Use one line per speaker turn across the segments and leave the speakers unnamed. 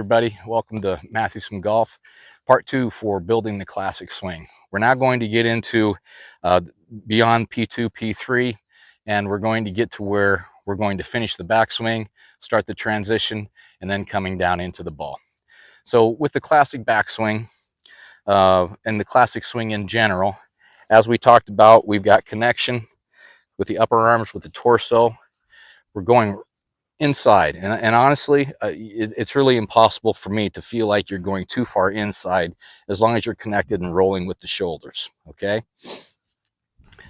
everybody. Welcome to Matthew Swim Golf, part 2 for building the classic swing. We're now going to get into beyond P2, P3, and we're going to get to where we're going to finish the backswing, start the transition, and then coming down into the ball. So with the classic backswing and the classic swing in general, as we talked about, we've got connection with the upper arms, with the torso. We're going inside, and honestly, it's really impossible for me to feel like you're going too far inside as long as you're connected and rolling with the shoulders. Okay,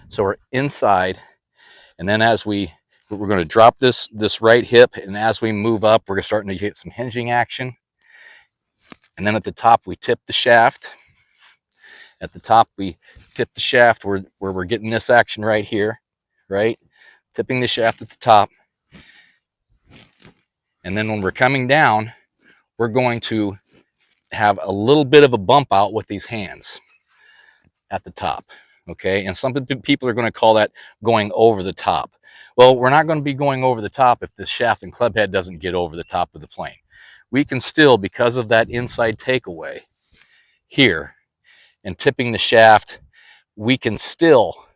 so we're inside, and then as we're going to drop this right hip, and as we move up, we're starting to get some hinging action. And then at the top, we tip the shaft. At the top, we tip the shaft where we're getting this action right here, right? Tipping the shaft at the top. And then when we're coming down, we're going to have a little bit of a bump out with these hands at the top. Okay, and some people are going to call that going over the top. Well, we're not going to be going over the top if the shaft and club head doesn't get over the top of the plane. We can still, because of that inside takeaway here and tipping the shaft, we can still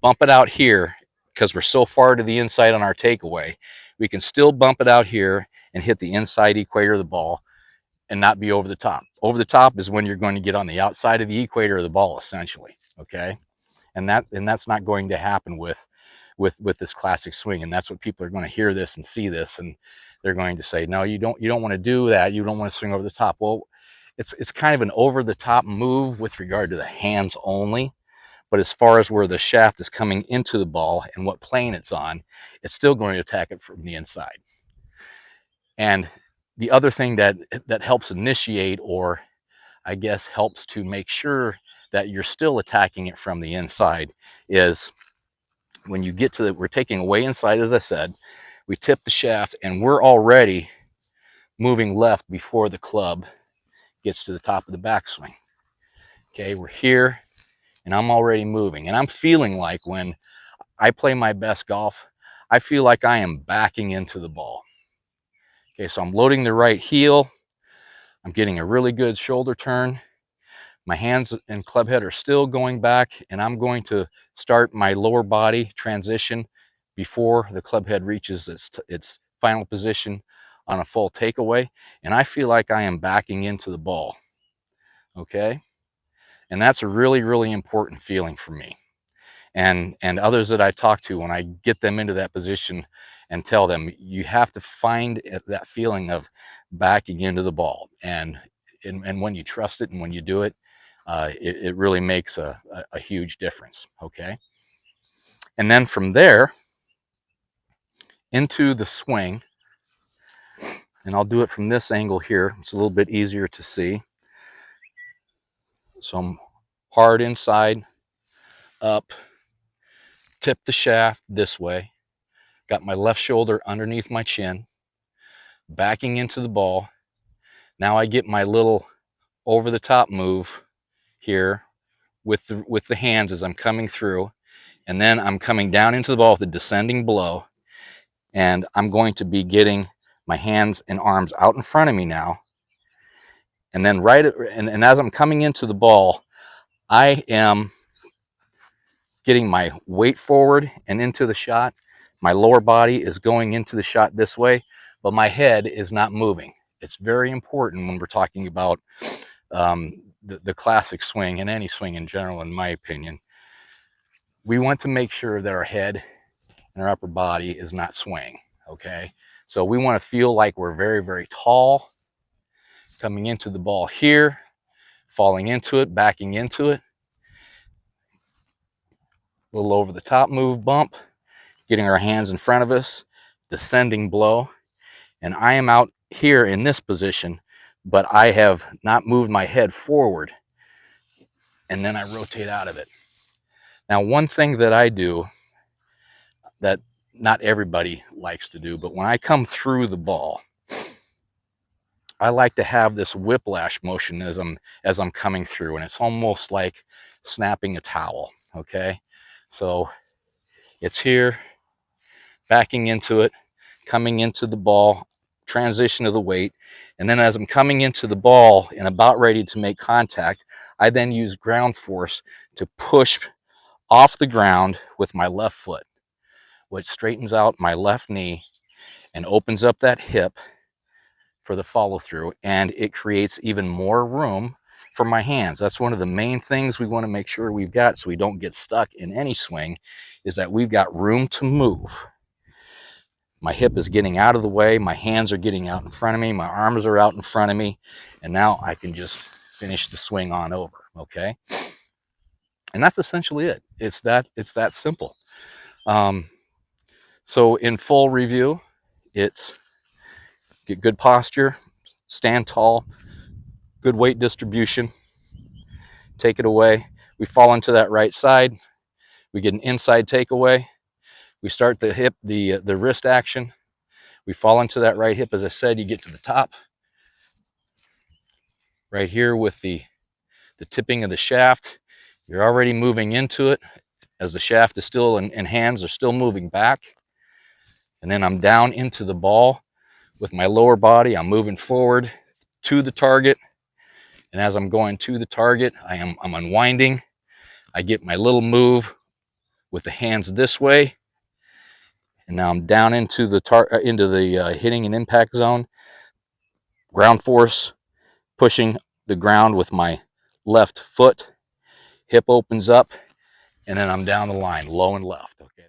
bump it out here because we're so far to the inside on our takeaway. We can still bump it out here and hit the inside equator of the ball and not be over the top. Over the top is when you're going to get on the outside of the equator of the ball, essentially. Okay, and that's not going to happen with this classic swing. And that's what people are going to hear this and see this, and they're going to say, no, you don't want to do that. You don't want to swing over the top. Well, it's kind of an over the top move with regard to the hands only. But as far as where the shaft is coming into the ball and what plane it's on, it's still going to attack it from the inside. And the other thing that helps initiate, or I guess helps to make sure that you're still attacking it from the inside, is when you get to we're taking away inside, as I said, we tip the shaft and we're already moving left before the club gets to the top of the backswing. Okay, we're here and I'm already moving, and I'm feeling like when I play my best golf, I feel like I am backing into the ball. Okay, so I'm loading the right heel. I'm getting a really good shoulder turn. My hands and club head are still going back, and I'm going to start my lower body transition before the club head reaches its final position on a full takeaway. And I feel like I am backing into the ball. Okay, and that's a really, really important feeling for me. And others that I talk to, when I get them into that position and tell them, you have to find that feeling of backing into the ball. And when you trust it and when you do it, it really makes a huge difference. Okay. And then from there into the swing, and I'll do it from this angle here. It's a little bit easier to see. So I'm hard inside, up, tip the shaft this way, got my left shoulder underneath my chin, backing into the ball. Now I get my little over the top move here with the hands as I'm coming through, and then I'm coming down into the ball with a descending blow, and I'm going to be getting my hands and arms out in front of me now. And then and as I'm coming into the ball, I am getting my weight forward and into the shot. My lower body is going into the shot this way, but my head is not moving. It's very important when we're talking about the classic swing and any swing in general, in my opinion. We want to make sure that our head and our upper body is not swaying. Okay, so we want to feel like we're very, very tall, coming into the ball here, falling into it, backing into it, a little over the top move, bump, getting our hands in front of us, descending blow, and I am out here in this position, but I have not moved my head forward, and then I rotate out of it. Now, one thing that I do that not everybody likes to do, but when I come through the ball, I like to have this whiplash motion as I'm coming through, and it's almost like snapping a towel. Okay, so it's here, backing into it, coming into the ball transition of the weight. And then as I'm coming into the ball and about ready to make contact, I then use ground force to push off the ground with my left foot, which straightens out my left knee and opens up that hip for the follow through, and it creates even more room for my hands. That's one of the main things we want to make sure we've got so we don't get stuck in any swing, is that we've got room to move. My hip is getting out of the way, my hands are getting out in front of me, my arms are out in front of me, and now I can just finish the swing on over, okay? And that's essentially it. It's that simple. So in full review, it's get good posture, stand tall, good weight distribution, take it away. We fall into that right side. We get an inside takeaway. We start the hip, the wrist action. We fall into that right hip. As I said, you get to the top. Right here with the tipping of the shaft. You're already moving into it as the shaft is still and hands are still moving back. And then I'm down into the ball with my lower body. I'm moving forward to the target. And as I'm going to the target, I'm unwinding. I get my little move with the hands this way. And now I'm down into the hitting and impact zone. Ground force, pushing the ground with my left foot. Hip opens up, and then I'm down the line, low and left.